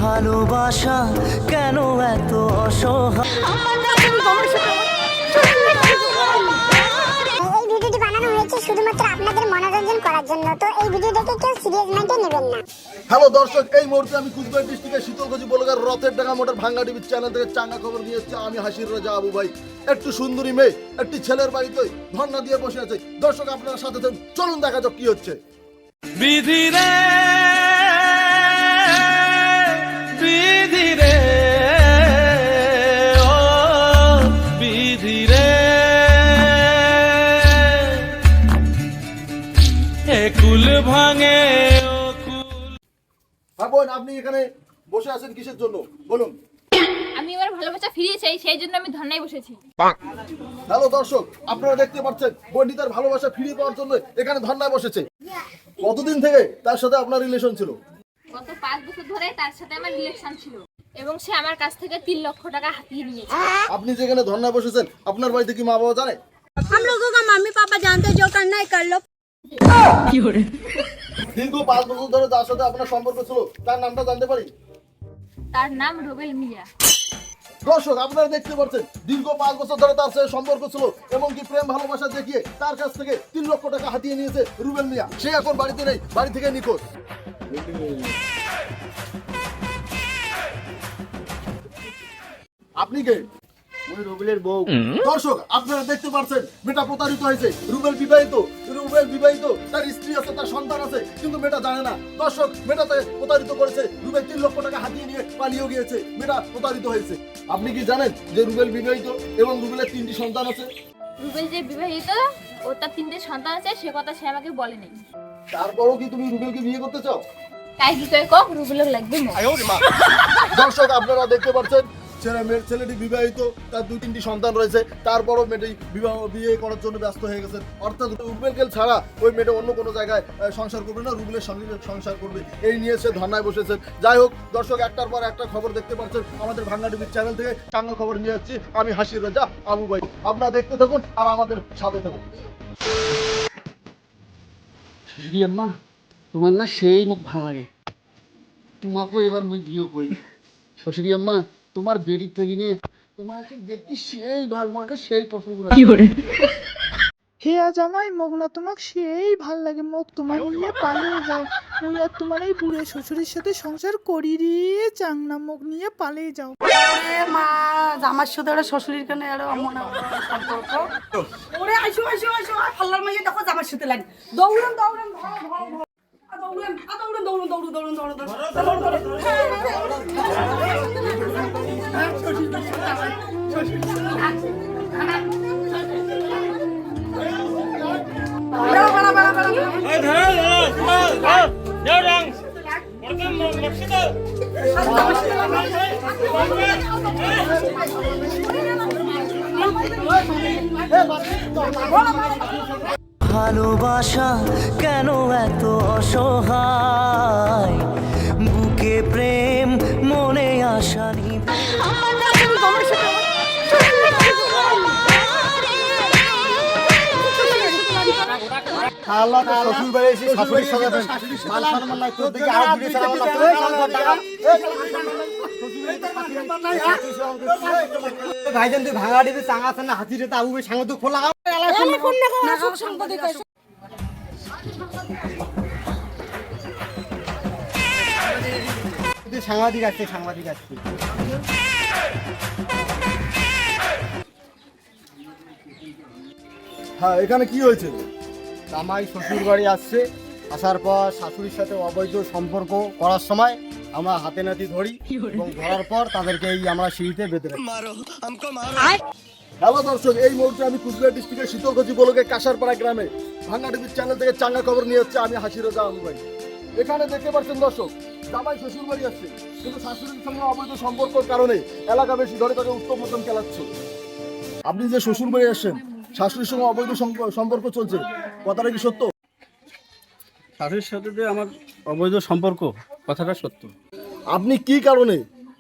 ভালোবাসা কেন এত অসহায়। এই ভিডিওটি বানানো হয়েছে শুধুমাত্র আপনাদের মনোরঞ্জন করার জন্য, তো এই ভিডিও দেখে কেউ সিরিয়াস মাইন্ডে নেবেন না। হ্যালো দর্শক, এই মুহূর্তে আমি কুচবিহার ডিস্ট্রিক্টের শীতলকুচি বলগার রথের ডাঙ্গা মোটর ভাঙ্গা টিভির চ্যানেল থেকে চাঙ্গা খবর নিয়ে হচ্ছে আমি হাসির রাজা আবু ভাই। একটু সুন্দরী মেয়ে একটি ছেলের বাড়িতে ধর্ণা দিয়ে বসে আছে। দর্শক আপনারা সাথে থাকুন, চলুন দেখা যাক কি হচ্ছে। বিধি রে বিধি রে ও বিধি রে, কুল ভাঙে ও কুল। হ্যাঁ বোন, আপনি এখানে বসে আছেন কিসের জন্য বলুন? আমি এবার ভালোবাসা ফিরিয়ে চাই, সেই জন্য আমি ধর্নায় বসেছি। হ্যালো দর্শক, আপনারা দেখতে পাচ্ছেন বোনটি তার ভালোবাসা ফিরিয়ে পাওয়ার জন্য এখানে ধর্নায় বসেছে। কতদিন থেকে তার সাথে আপনার রিলেশন ছিল? গত 5 বছর ধরে তার সাথে আমার রিলেশন ছিল এবং সে আমার কাছ থেকে 3 লক্ষ টাকা হাতিয়ে নিয়েছে। আপনি যেখানে ধর্নায় বসেছেন আপনার বাড়িতে কি মা বাবা জানে? हम लोगों का मम्मी पापा जानते जो करना है कर लो। দীর্ঘ 5 বছর ধরে যার সাথে আপনার সম্পর্ক ছিল তার নামটা জানতে পারি? তার নাম রুবেল মিয়া। দর্শক আপনারা দেখতে পাচ্ছেন দীর্ঘ 5 বছর ধরে তার সাথে সম্পর্ক ছিল, এমনকি প্রেম ভালোবাসা দেখিয়ে তার কাছ থেকে 3 লক্ষ টাকা হাতিয়ে নিয়েছে রুবেল মিয়া। সে এখন বাড়িতে নেই, বাড়ি থেকে নিখোঁজ। আপনি কে? রুবেলের বউ। দর্শক আপনারা দেখতে পাচ্ছেন মেয়েটা প্রতারিত হয়েছে। রুবেল বিবাহিত, তার স্ত্রী আছে, তার সন্তান আছে, কিন্তু মেয়েটা জানে না। দর্শক, মেয়েটাতে প্রতারিত করেছে। রুবেল 3 লক্ষ টাকা হাতিয়ে নিয়ে পালিয়ে গিয়েছে। মেয়েটা প্রতারিত হয়েছে। আপনি কি জানেন যে রুবেল বিবাহিত এবং রুবেলের 3টি সন্তান আছে? রুবেল যে বিবাহিত ও তার 3টে সন্তান আছে সে কথা সে আমাকে বলেনি। তারপরও কি তুমি রুবেলকে বিয়ে করতে চাও? তাই কি কই কক রুবেলের লাগবে না। দর্শক আপনারা দেখতে পাচ্ছেন ছেলেটি বিবাহিত, তার 2-3টি সন্তান রয়েছে, তারপরও মেয়েটি বিয়ে করার জন্য ব্যস্ত হয়ে গেছেন। অর্থাৎ রুবেলকে ছাড়া ওই মেয়েটা অন্য কোনো জায়গায় সংসার করবে না, রুবেলের সঙ্গে সংসার করবে। এই নিয়ে সে ধর্নায় বসেছেন। যাই হোক দর্শক, একটার পর একটা খবর দেখতে পাচ্ছেন আমাদের ভাঙ্গা টিভির চ্যানেল থেকে চাঙ্গা খবর নিয়ে যাচ্ছি আমি হাসির রাজা আবু ভাই। আপনারা দেখতে থাকুন আর আমাদের সাথে থাকুন। আম্মা, তোমার না সেই মুখ ভালো লাগে, তোমাকে এবার মুই বিয়ে করি। শ্বশুরি আম্মা, তোমার বেড়ি থেকে নিয়ে তোমাকে দেখি সেই ভালো, আমাকে সেই পছন্দ করে। হে জামাই মোক না তোমাক সেই ভাল লাগে, মোক তোমার নিয়ে পালিয়ে যাও। মুই আর তোমার এই বুড়ে শ্বশুরের সাথে সংসার করি রে চাং না, মোক নিয়ে পালিয়ে যাও। মা আমার সাথে ওরা শ্বশুরের কেন এর অমন সম্পর্ক। ওরে আইসো আইসো আইসো, আল্লাহর মাইয়া দেখো আমার সাথে লাগে। দৌড়ান দৌড়ান ভালোবাসা কেন এত অসহায়, বুকে প্রেম মনে আশা নিয়ে। ভাইজান তুই ভাঙা দিবি চাঙা আছে না হাতি রে আবু ভাই সাঙ্গ তো খোলা সাংবাদিক আসছে। হ্যাঁ, এখানে কি হয়েছে? জামাই শ্বশুর বাড়ি আসছে, আসার পর শাশুড়ির সাথে অবৈধ সম্পর্ক করার সময় আমরা হাতে নাতি ধরি এবং ধরার পর তাদেরকে এই আমরা সিঁড়িতে বেঁধে রাখি। হ্যালো দর্শক, এই মুহূর্তে আমি কুচবিহার ডিস্ট্রিক্টের শীতলকুচি বলকে কাশারপাড়া গ্রামে ভাঙ্গা টিভির চ্যানেল থেকে চাঙ্গা খবর নিয়ে হচ্ছে আমি হাসির রাজা আবু ভাই। এখানে দেখতে পাচ্ছেন দর্শক, জামাই শ্বশুর বাড়ি আসছে, কিন্তু শাশুড়ির সঙ্গে অবৈধ সম্পর্কের কারণে এলাকা বেশি ধরে তাকে উত্তম মতন খেলাচ্ছে। আপনি যে শ্বশুর বাড়ি আসছেন, শাশুড়ির সঙ্গে অবৈধ সম্পর্ক চলছে, কথাটা কি সত্য? শাশুড়ির সাথে যে আমার অবৈধ সম্পর্ক, কথাটা সত্য। আপনি কি কারণে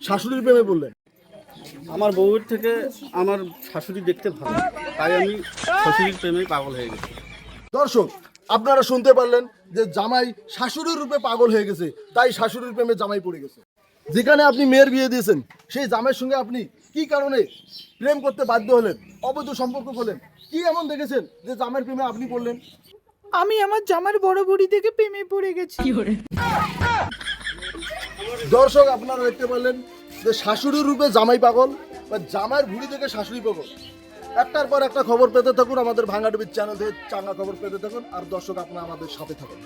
শাশুড়ির প্রেমে বললেন? আমার বউয়ের থেকে আমার শাশুড়ি দেখতে ভালো, তাই আমি শাশুড়ির প্রেমে পাগল হয়ে গেছি। দর্শক আপনারা শুনতে পারলেন যে জামাই শাশুড়ির রূপে পাগল হয়ে গেছে, তাই শাশুড়ির প্রেমে জামাই পড়ে গেছে। যেখানে আপনি মেয়ের বিয়ে দিয়েছেন সেই জামাইয়ের সঙ্গে আপনি কি কারণে প্রেম করতে বাধ্য হলেন, অবৈধ সম্পর্ক করলেন? কি এমন দেখেছেন যে জামাইয়ের প্রেমে আপনি পড়লেন? আমি আমার জামার বড় বুড়ি থেকে প্রেমে পড়ে গেছি। দর্শক আপনারা দেখতে পারলেন যে শাশুড়ির রূপে জামাই পাগল বা জামাইয়ের ভুড়ি থেকে শাশুড়ি পাগল। একটার পর একটা খবর পেতে থাকুন আমাদের ভাঙা টিভির চ্যানেল থেকে, চাঙ্গা খবর পেতে থাকুন। আর দর্শক আপনারা আমাদের সাথে থাকুন।